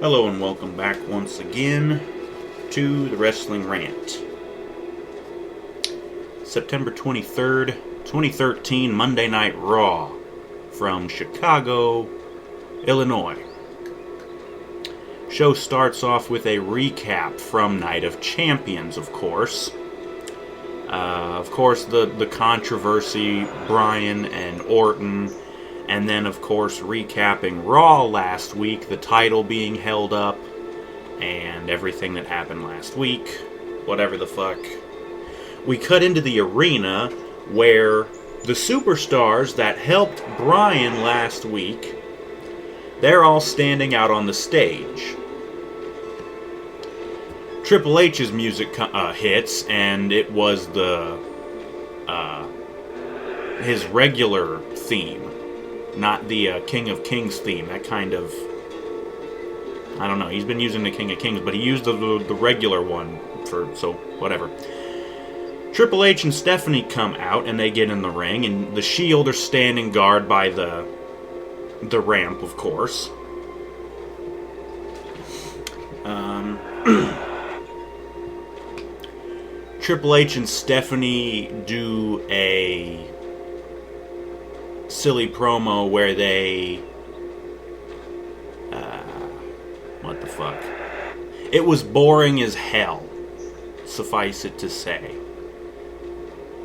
Hello and welcome back once again to the Wrestling Rant. September 23rd, 2013, Monday Night Raw from Chicago, Illinois. Show starts off with a recap from Night of Champions, of course. The controversy, Bryan and Orton. And then, of course, recapping Raw last week, the title being held up, and everything that happened last week, whatever the fuck. We cut into the arena where the superstars that helped Bryan last week, they're all standing out on the stage. Triple H's music hits, and it was his regular theme. Not the King of Kings theme. That kind of... I don't know. He's been using the King of Kings, but he used the regular one so whatever. Triple H and Stephanie come out, and they get in the ring, and the Shield are standing guard by the ramp, of course. Triple H and Stephanie do a silly promo where they... what the fuck? It was boring as hell, suffice it to say.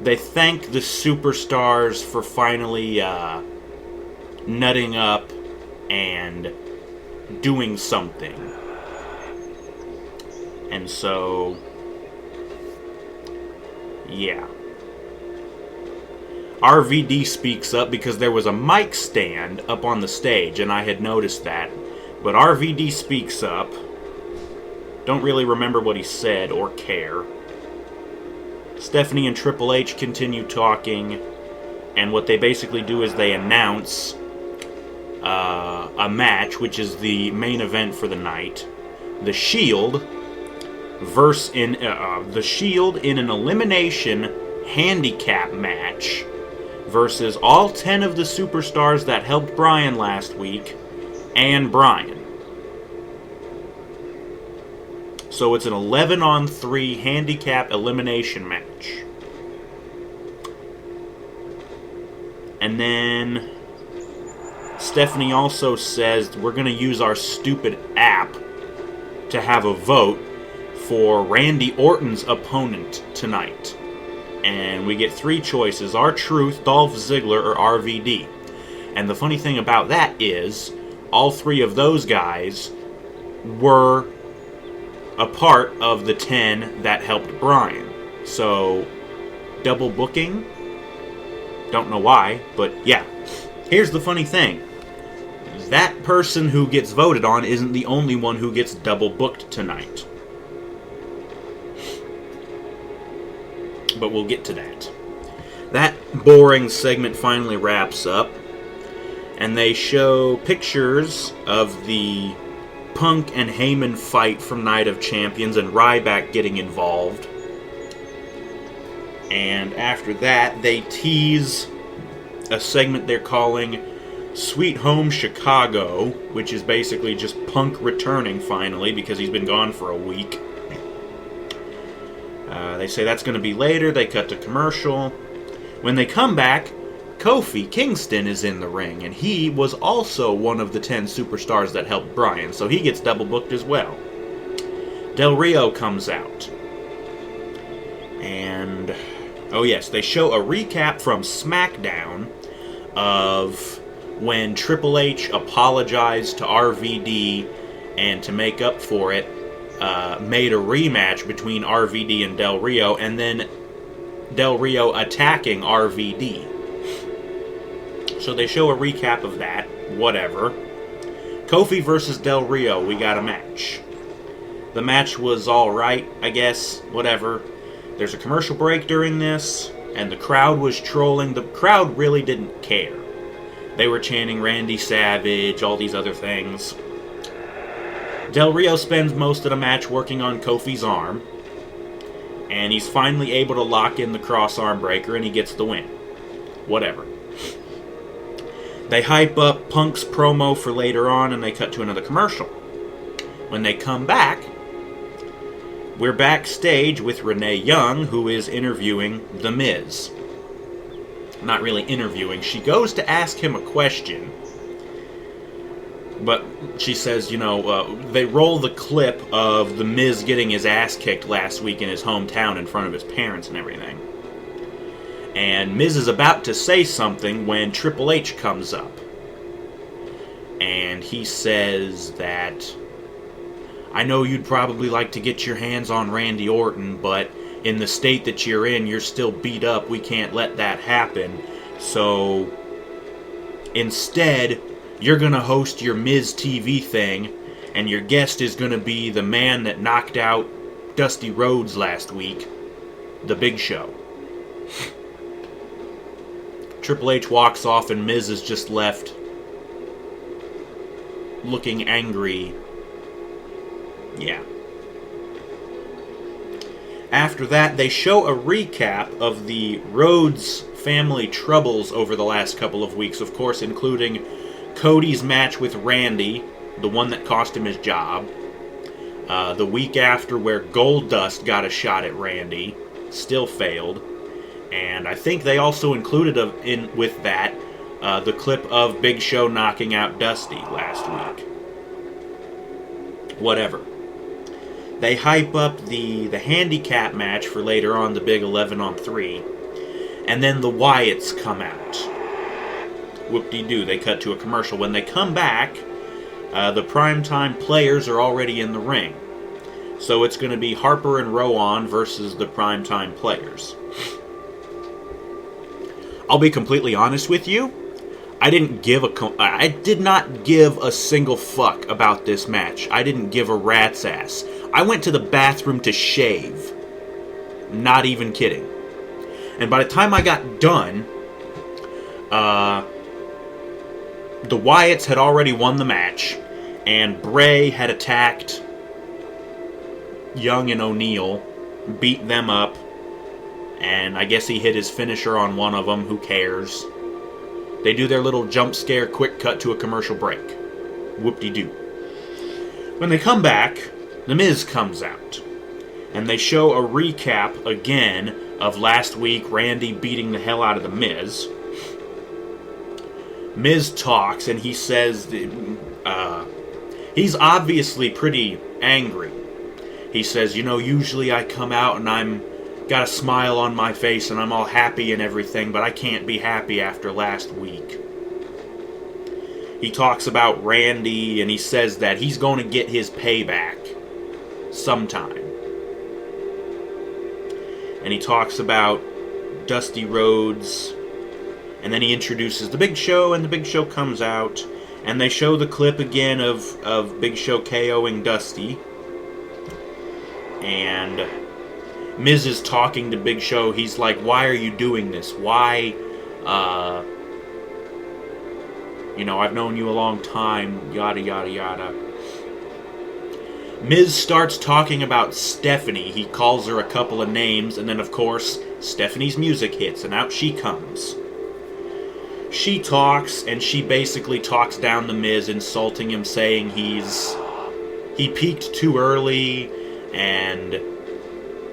They thank the superstars for finally nutting up and doing something. And so... yeah. RVD speaks up because there was a mic stand up on the stage, and I had noticed that. But RVD speaks up. Don't really remember what he said or care. Stephanie and Triple H continue talking, and what they basically do is they announce a match, which is the main event for the night. The Shield in an elimination handicap match versus all 10 of the superstars that helped Bryan last week, and Bryan. So it's an 11-on-3 handicap elimination match. And then Stephanie also says we're going to use our stupid app to have a vote for Randy Orton's opponent tonight. And we get 3 choices: R-Truth, Dolph Ziggler, or RVD. And the funny thing about that is, all 3 of those guys were a part of the 10 that helped Bryan. So, double booking? Don't know why, but yeah. Here's the funny thing. That person who gets voted on isn't the only one who gets double booked tonight. But we'll get to that. That boring segment finally wraps up, and they show pictures of the Punk and Heyman fight from Night of Champions and Ryback getting involved. And after that, they tease a segment they're calling Sweet Home Chicago, which is basically just Punk returning finally because he's been gone for a week. They say that's going to be later. They cut to commercial. When they come back, Kofi Kingston is in the ring, and he was also one of the 10 superstars that helped Bryan, so he gets double booked as well. Del Rio comes out. And, oh yes, they show a recap from SmackDown of when Triple H apologized to RVD, and to make up for it, made a rematch between RVD and Del Rio, and then Del Rio attacking RVD. So they show a recap of that. Whatever. Kofi versus Del Rio, we got a match. The match was alright, I guess. Whatever. There's a commercial break during this, and the crowd was trolling. The crowd really didn't care. They were chanting Randy Savage, all these other things. Del Rio spends most of the match working on Kofi's arm, and he's finally able to lock in the cross arm breaker, and he gets the win. Whatever. They hype up Punk's promo for later on, and they cut to another commercial. When they come back, we're backstage with Renee Young, who is interviewing The Miz. Not really interviewing. She goes to ask him a question, but she says, they roll the clip of The Miz getting his ass kicked last week in his hometown in front of his parents and everything. And Miz is about to say something when Triple H comes up. And he says that, I know you'd probably like to get your hands on Randy Orton, but in the state that you're in, you're still beat up. We can't let that happen. So instead, you're going to host your Miz TV thing, and your guest is going to be the man that knocked out Dusty Rhodes last week, The Big Show. Triple H walks off, and Miz is just left looking angry. Yeah. After that, they show a recap of the Rhodes family troubles over the last couple of weeks, of course, including Cody's match with Randy, the one that cost him his job. The week after, where Goldust got a shot at Randy, still failed. And I think they also included with that the clip of Big Show knocking out Dusty last week. Whatever. They hype up the handicap match for later on, the big 11-on-3. And then the Wyatts come out. Whoop-de-doo, they cut to a commercial. When they come back, the primetime players are already in the ring. So it's going to be Harper and Rowan versus the primetime players. I'll be completely honest with you. I did not give a single fuck about this match. I didn't give a rat's ass. I went to the bathroom to shave. Not even kidding. And by the time I got done, the Wyatts had already won the match, and Bray had attacked Young and O'Neal, beat them up, and I guess he hit his finisher on one of them. Who cares? They do their little jump scare, quick cut to a commercial break. Whoop-de-doo. When they come back, The Miz comes out, and they show a recap again of last week, Randy beating the hell out of The Miz. Miz talks, and he says that, he's obviously pretty angry. He says, usually I come out and I'm got a smile on my face and I'm all happy and everything, but I can't be happy after last week. He talks about Randy, and he says that he's going to get his payback sometime. And he talks about Dusty Rhodes, and then he introduces the Big Show, and the Big Show comes out, and they show the clip again of Big Show KOing Dusty. And Miz is talking to Big Show. He's like, why are you doing this? Why, I've known you a long time, yada, yada, yada. Miz starts talking about Stephanie. He calls her a couple of names, and then, of course, Stephanie's music hits, and out she comes. She talks, and she basically talks down the Miz, insulting him, saying he peaked too early, and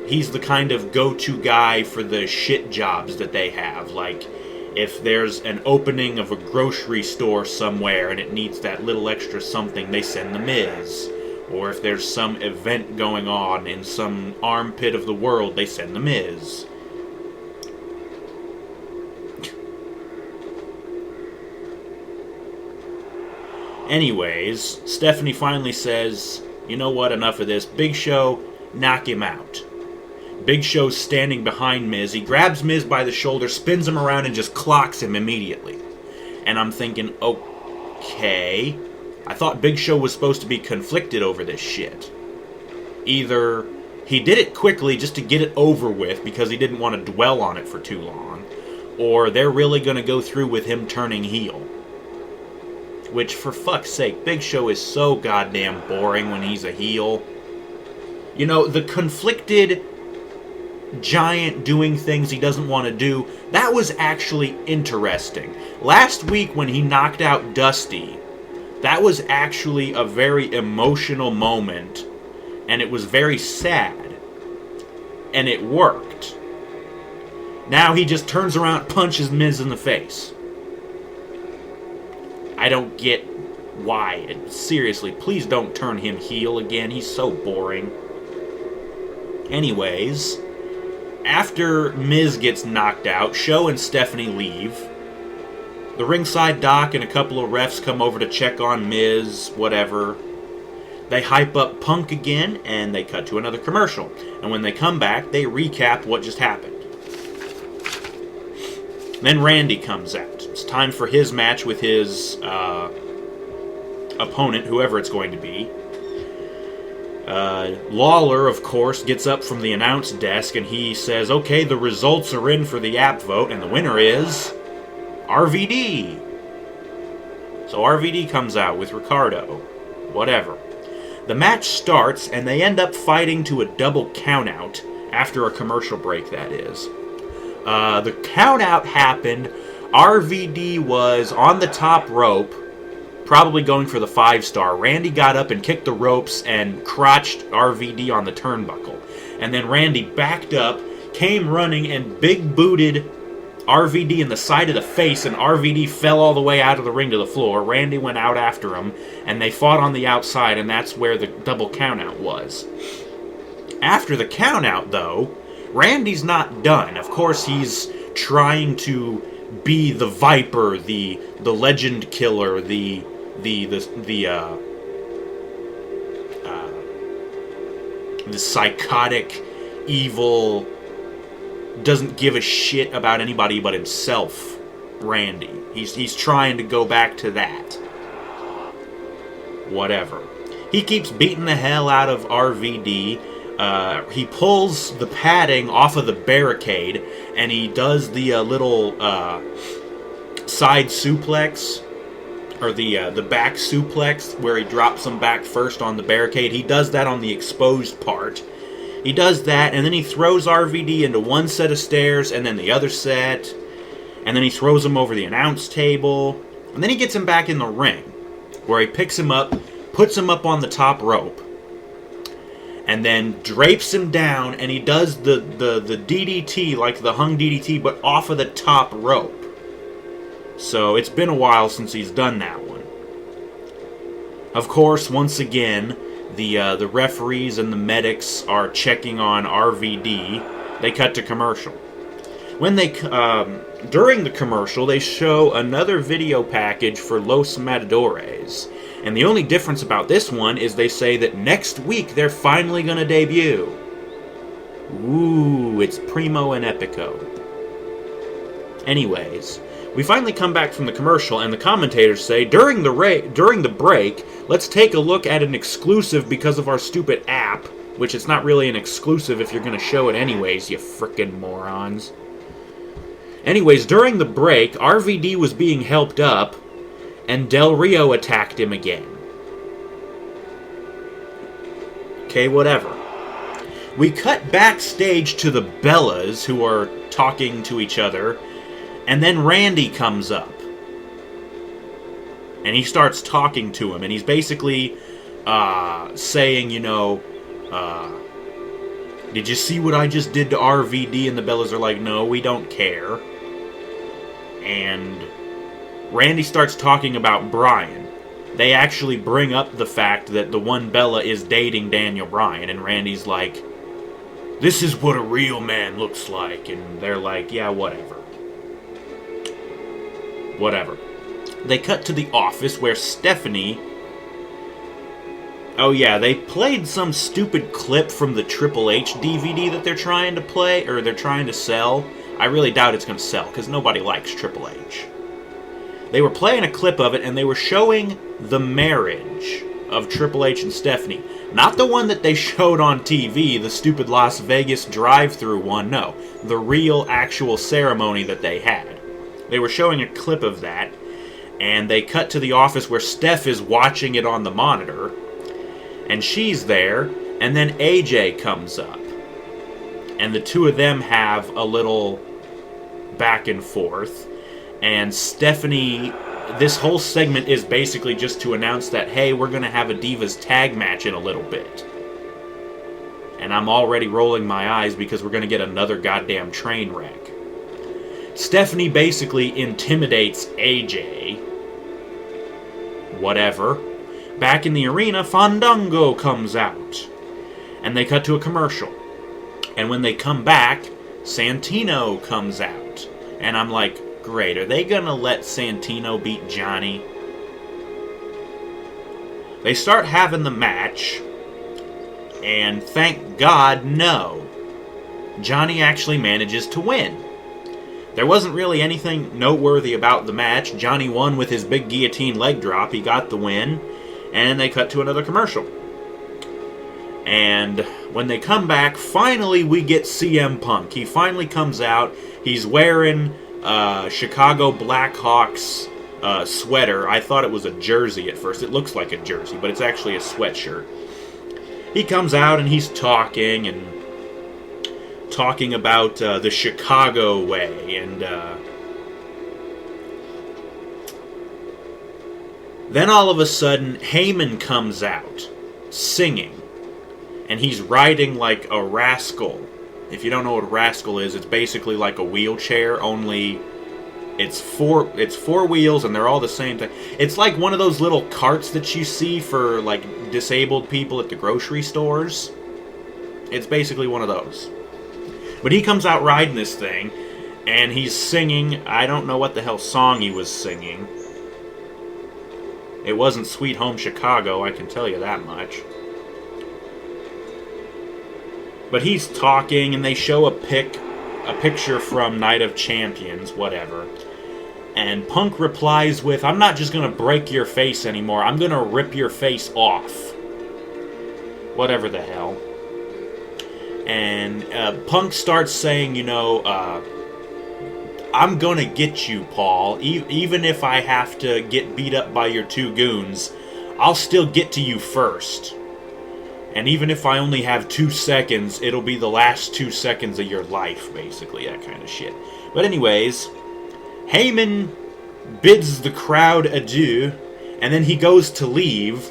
he's the kind of go-to guy for the shit jobs that they have. Like, if there's an opening of a grocery store somewhere and it needs that little extra something, they send the Miz. Or if there's some event going on in some armpit of the world, they send the Miz. Anyways, Stephanie finally says, you know what, enough of this. Big Show, knock him out. Big Show's standing behind Miz. He grabs Miz by the shoulder, spins him around, and just clocks him immediately. And I'm thinking, okay, I thought Big Show was supposed to be conflicted over this shit. Either he did it quickly just to get it over with because he didn't want to dwell on it for too long, or they're really going to go through with him turning heel. Which, for fuck's sake, Big Show is so goddamn boring when he's a heel. The conflicted giant doing things he doesn't want to do, that was actually interesting. Last week when he knocked out Dusty, That was actually a very emotional moment, and it was very sad, and it worked. Now he just turns around and punches Miz in the face. I don't get why. Seriously, please don't turn him heel again. He's so boring. Anyways, after Miz gets knocked out, Show and Stephanie leave. The ringside doc and a couple of refs come over to check on Miz, whatever. They hype up Punk again, and they cut to another commercial. And when they come back, they recap what just happened. Then Randy comes out. It's time for his match with his opponent, whoever it's going to be. Lawler, of course, gets up from the announce desk and he says, okay, the results are in for the app vote, and the winner is RVD. So RVD comes out with Ricardo. Whatever. The match starts, and they end up fighting to a double countout after a commercial break, that is. The countout happened. RVD was on the top rope, probably going for the 5-star. Randy got up and kicked the ropes and crotched RVD on the turnbuckle. And then Randy backed up, came running, and big booted RVD in the side of the face, and RVD fell all the way out of the ring to the floor. Randy went out after him, and they fought on the outside, and that's where the double countout was. After the countout, though, Randy's not done. Of course, he's trying to be the Viper, the Legend Killer, the psychotic, evil, doesn't give a shit about anybody but himself, Randy. He's trying to go back to that. Whatever. He keeps beating the hell out of RVD. He pulls the padding off of the barricade, and he does the little side suplex, or the back suplex, where he drops him back first on the barricade. He does that on the exposed part. He does that, and then he throws RVD into one set of stairs, and then the other set, and then he throws him over the announce table, and then he gets him back in the ring, where he picks him up, puts him up on the top rope, and then drapes him down, and he does the DDT, like the hung DDT, but off of the top rope. So it's been a while since he's done that one. Of course, once again, the referees and the medics are checking on RVD. They cut to commercial. When they during the commercial, they show another video package for Los Matadores. And the only difference about this one is they say that next week they're finally going to debut. Ooh, it's Primo and Epico. Anyways, we finally come back from the commercial, and the commentators say, during the break, let's take a look at an exclusive because of our stupid app, which it's not really an exclusive if you're going to show it anyways, you frickin' morons. Anyways, during the break, RVD was being helped up, and Del Rio attacked him again. Okay, whatever. We cut backstage to the Bellas, who are talking to each other, and then Randy comes up. And he starts talking to him, and he's basically saying, did you see what I just did to RVD? And the Bellas are like, no, we don't care. And Randy starts talking about Bryan. They actually bring up the fact that the one Bella is dating Daniel Bryan, and Randy's like, this is what a real man looks like. And they're like, yeah, whatever. Whatever. They cut to the office where Stephanie... Oh yeah, they played some stupid clip from the Triple H DVD that they're trying to play, or they're trying to sell. I really doubt it's going to sell, because nobody likes Triple H. They were playing a clip of it, and they were showing the marriage of Triple H and Stephanie. Not the one that they showed on TV, the stupid Las Vegas drive-thru one, no. The real, actual ceremony that they had. They were showing a clip of that, and they cut to the office where Steph is watching it on the monitor, and she's there, and then AJ comes up. And the two of them have a little back and forth, and Stephanie this whole segment is basically just to announce that, hey, we're going to have a Divas tag match in a little bit. And I'm already rolling my eyes because we're going to get another goddamn train wreck. Stephanie basically intimidates AJ. Whatever. Back in the arena, Fandango comes out. And they cut to a commercial. And when they come back, Santino comes out. And I'm like, great, are they going to let Santino beat Johnny? They start having the match. And thank God, no. Johnny actually manages to win. There wasn't really anything noteworthy about the match. Johnny won with his big guillotine leg drop. He got the win. And they cut to another commercial. And when they come back, finally we get CM Punk. He finally comes out. He's wearing Chicago Blackhawks sweater. I thought it was a jersey at first. It looks like a jersey, but it's actually a sweatshirt. He comes out and he's talking about the Chicago way, and then all of a sudden Heyman comes out singing, and he's riding like a rascal. If you don't know what a rascal is, it's basically like a wheelchair, only it's four wheels and they're all the same thing. It's like one of those little carts that you see for like disabled people at the grocery stores. It's basically one of those. But he comes out riding this thing, and he's singing. I don't know what the hell song he was singing. It wasn't Sweet Home Chicago, I can tell you that much. But he's talking, and they show a picture from Night of Champions, whatever. And Punk replies with, I'm not just going to break your face anymore, I'm going to rip your face off. Whatever the hell. And Punk starts saying, I'm gonna get you, Paul. Even if I have to get beat up by your two goons, I'll still get to you first. And even if I only have 2 seconds, it'll be the last 2 seconds of your life, basically, that kind of shit. But anyways, Heyman bids the crowd adieu, and then he goes to leave,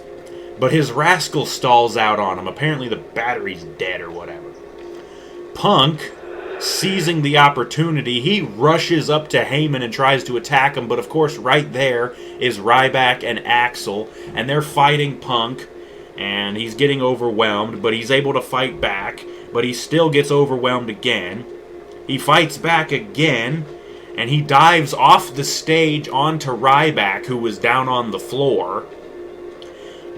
but his rascal stalls out on him. Apparently the battery's dead or whatever. Punk, seizing the opportunity, he rushes up to Heyman and tries to attack him, but of course right there is Ryback and Axel, and they're fighting Punk, and he's getting overwhelmed, but he's able to fight back, but he still gets overwhelmed again. He fights back again, and he dives off the stage onto Ryback, who was down on the floor.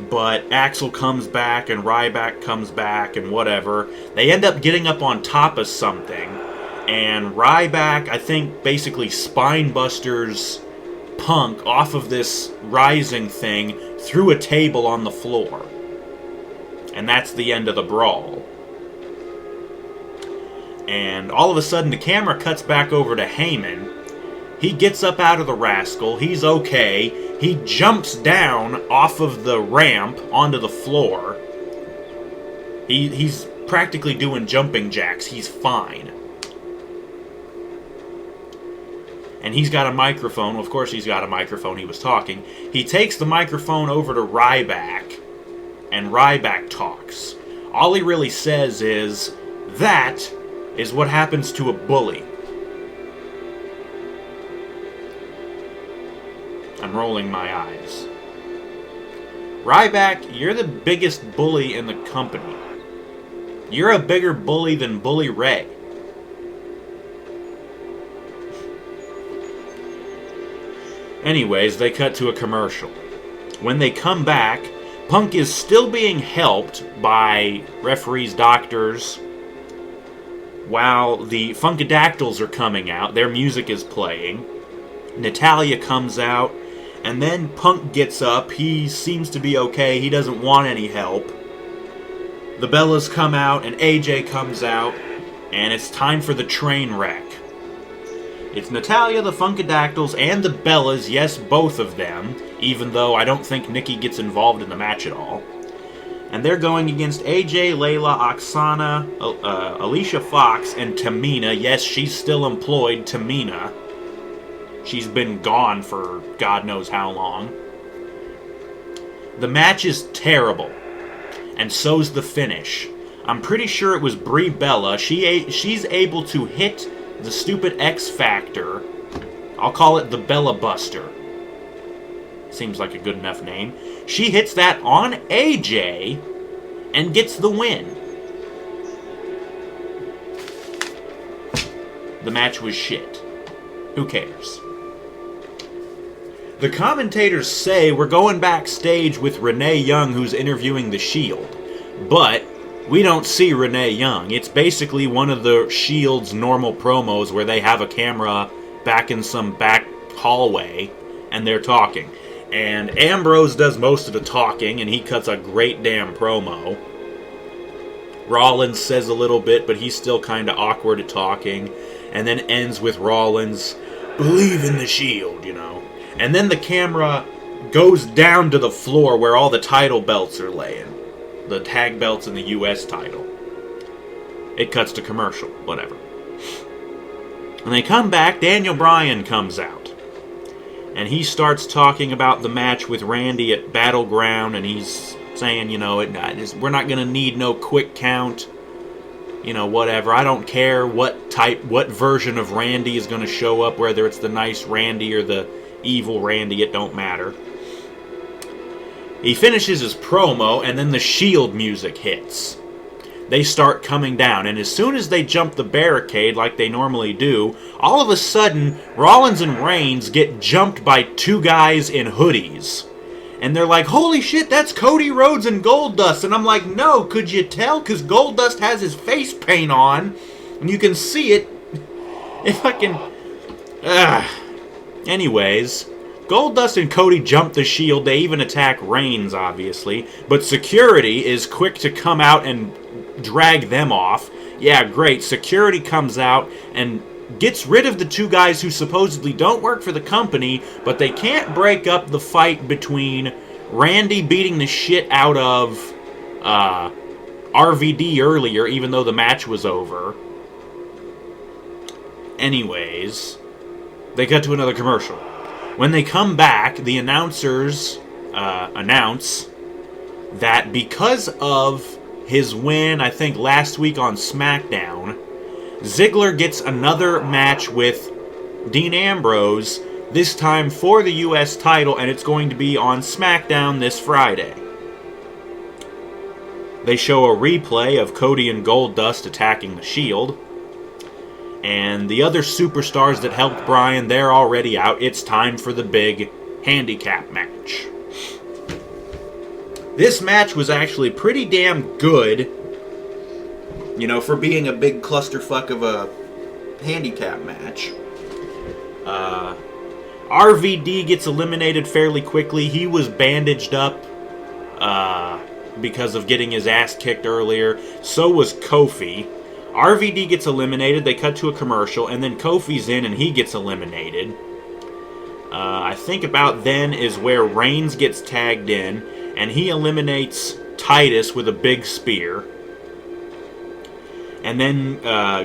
But Axel comes back, and Ryback comes back, and whatever. They end up getting up on top of something, and Ryback, I think, basically spine-busters Punk off of this rising thing through a table on the floor. And that's the end of the brawl. And all of a sudden, the camera cuts back over to Heyman. He gets up out of the rascal. He's okay. He jumps down off of the ramp onto the floor. He's practically doing jumping jacks. He's fine. And he's got a microphone. Of course he's got a microphone. He was talking. He takes the microphone over to Ryback, and Ryback talks. All he really says is, that is what happens to a bully. I'm rolling my eyes. Ryback, you're the biggest bully in the company. You're a bigger bully than Bully Ray. Anyways, they cut to a commercial. When they come back, Punk is still being helped by referees, doctors, while the Funkadactyls are coming out. Their music is playing. Natalya comes out. And then Punk gets up. He seems to be okay. He doesn't want any help. The Bellas come out, and AJ comes out, and it's time for the train wreck. It's Natalya, the Funkadactyls, and the Bellas, yes, both of them, even though I don't think Nikki gets involved in the match at all. And they're going against AJ, Layla, Oksana, Alicia Fox, and Tamina. Yes, she's still employed, Tamina. She's been gone for God knows how long. The match is terrible, and so's the finish. I'm pretty sure it was Brie Bella. She's able to hit the stupid X Factor. I'll call it the Bella Buster. Seems like a good enough name. She hits that on AJ and gets the win. The match was shit. Who cares? The commentators say we're going backstage with Renee Young, who's interviewing The Shield. But we don't see Renee Young. It's basically one of the Shield's normal promos where they have a camera back in some back hallway and they're talking. And Ambrose does most of the talking and he cuts a great damn promo. Rollins says a little bit, but he's still kind of awkward at talking. And then ends with Rollins, believe in the Shield, you know. And then the camera goes down to the floor where all the title belts are laying. The tag belts and the US title. It cuts to commercial, whatever. When they come back, Daniel Bryan comes out. And he starts talking about the match with Randy at Battleground, and he's saying, you know, we're not going to need no quick count. You know, whatever. I don't care what version of Randy is going to show up, whether it's the nice Randy or the evil Randy, it don't matter. He finishes his promo, and then the Shield music hits. They start coming down, and as soon as they jump the barricade like they normally do, all of a sudden, Rollins and Reigns get jumped by two guys in hoodies. And they're like, holy shit, that's Cody Rhodes and Goldust. And I'm like, no, could you tell? Because Goldust has his face paint on, and you can see it. If I can... Anyways, Goldust and Cody jump the Shield. They even attack Reigns, obviously. But security is quick to come out and drag them off. Yeah, great. Security comes out and gets rid of the two guys who supposedly don't work for the company, but they can't break up the fight between Randy beating the shit out of RVD earlier, even though the match was over. Anyways, they cut to another commercial. When they come back, the announcers announce that because of his win, I think last week on SmackDown, Ziggler gets another match with Dean Ambrose, this time for the US title, and it's going to be on SmackDown this Friday. They show a replay of Cody and Goldust attacking the Shield. And the other superstars that helped Bryan, they're already out. It's time for the big handicap match. This match was actually pretty damn good, you know, for being a big clusterfuck of a handicap match. RVD gets eliminated fairly quickly. He was bandaged up because of getting his ass kicked earlier. So was Kofi. RVD gets eliminated, they cut to a commercial, and then Kofi's in and he gets eliminated. I think about then is where Reigns gets tagged in, and he eliminates Titus with a big spear. And then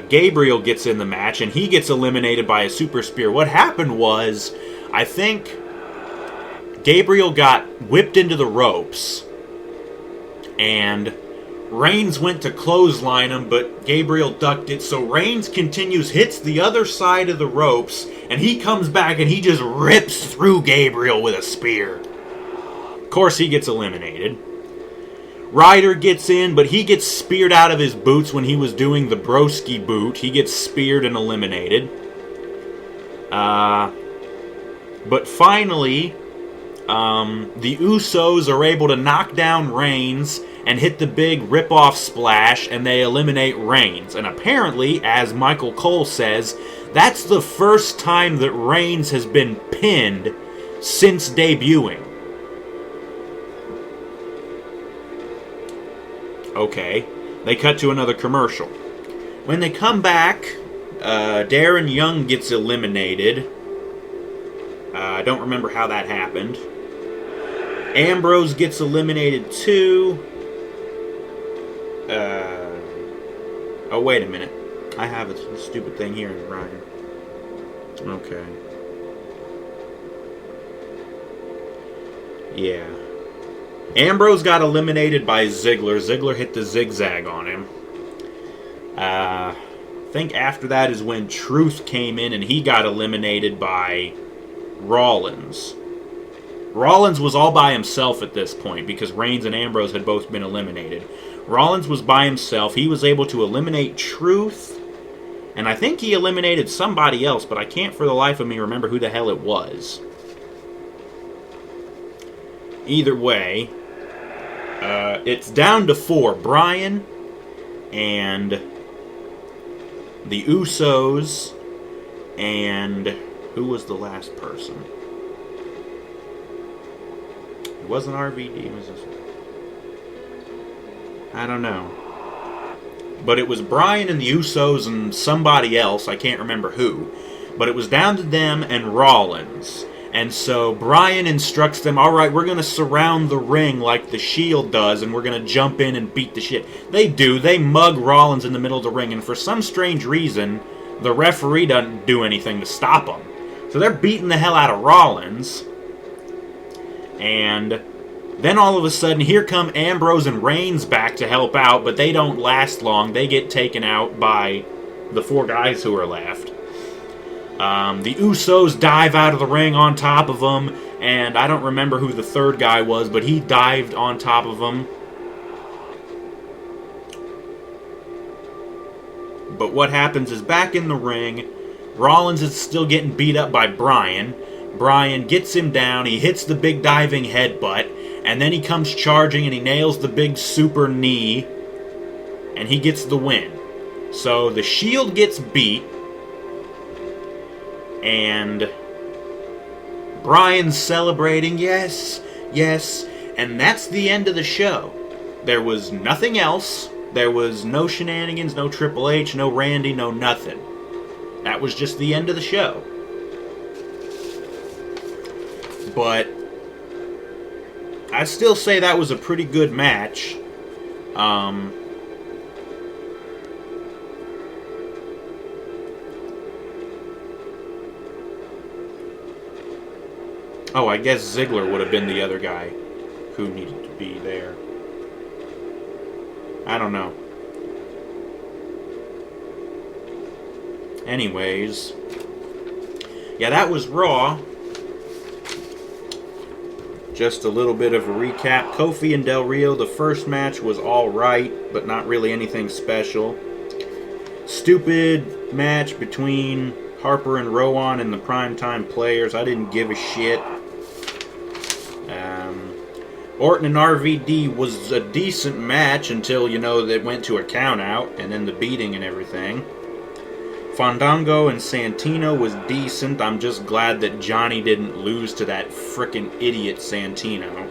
Gabriel gets in the match, and he gets eliminated by a super spear. What happened was, I think Gabriel got whipped into the ropes, and Reigns went to clothesline him, but Gabriel ducked it, so Reigns continues, hits the other side of the ropes, and he comes back and he just rips through Gabriel with a spear. Of course, he gets eliminated. Ryder gets in, but he gets speared out of his boots when he was doing the broski boot. He gets speared and eliminated. But finally, the Usos are able to knock down Reigns and hit the big rip-off splash, and they eliminate Reigns. And apparently, as Michael Cole says, that's the first time that Reigns has been pinned since debuting. Okay, they cut to another commercial. When they come back, Darren Young gets eliminated. I don't remember how that happened. Ambrose gets eliminated too. Oh, wait a minute. I have a stupid thing here, Ryan. Okay. Yeah. Ambrose got eliminated by Ziggler. Ziggler hit the zigzag on him. I think after that is when Truth came in and he got eliminated by Rollins. Rollins was all by himself at this point because Reigns and Ambrose had both been eliminated. Rollins was by himself. He was able to eliminate Truth, and I think he eliminated somebody else, but I can't for the life of me remember who the hell it was. Either way, it's down to 4. Bryan and the Usos, and who was the last person? It wasn't RVD. Was this? I don't know. But it was Bryan and the Usos and somebody else. I can't remember who. But it was down to them and Rollins. And so Bryan instructs them, alright, we're going to surround the ring like the Shield does, and we're going to jump in and beat the shit. They do. They mug Rollins in the middle of the ring, and for some strange reason, the referee doesn't do anything to stop them. So they're beating the hell out of Rollins. And then all of a sudden, here come Ambrose and Reigns back to help out, but they don't last long. They get taken out by the 4 guys who are left. The Usos dive out of the ring on top of them, and I don't remember who the 3rd guy was, but he dived on top of them. But what happens is back in the ring, Rollins is still getting beat up by Bryan. Bryan gets him down, he hits the big diving headbutt, and then he comes charging and he nails the big super knee, and he gets the win. So the Shield gets beat, and Bryan's celebrating, yes, yes, and that's the end of the show. There was nothing else. There was no shenanigans, no Triple H, no Randy, no nothing. That was just the end of the show. But I still say that was a pretty good match. Oh, I guess Ziggler would have been the other guy who needed to be there. I don't know. Anyways. Yeah, that was Raw. Just a little bit of a recap. Kofi and Del Rio, the first match was alright, but not really anything special. Stupid match between Harper and Rowan and the Primetime Players. I didn't give a shit. Orton and RVD was a decent match until, they went to a count out and then the beating and everything. Fandango and Santino was decent. I'm just glad that Johnny didn't lose to that frickin' idiot Santino.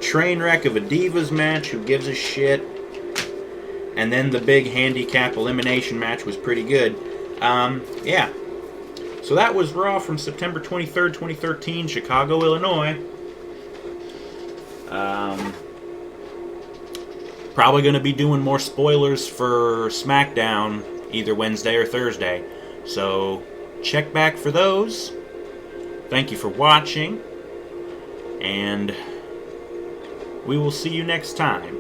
Trainwreck of a Divas match, who gives a shit. And then the big handicap elimination match was pretty good. Yeah. So that was Raw from September 23rd, 2013, Chicago, Illinois. Probably going to be doing more spoilers for SmackDown either Wednesday or Thursday. So check back for those. Thank you for watching. And we will see you next time.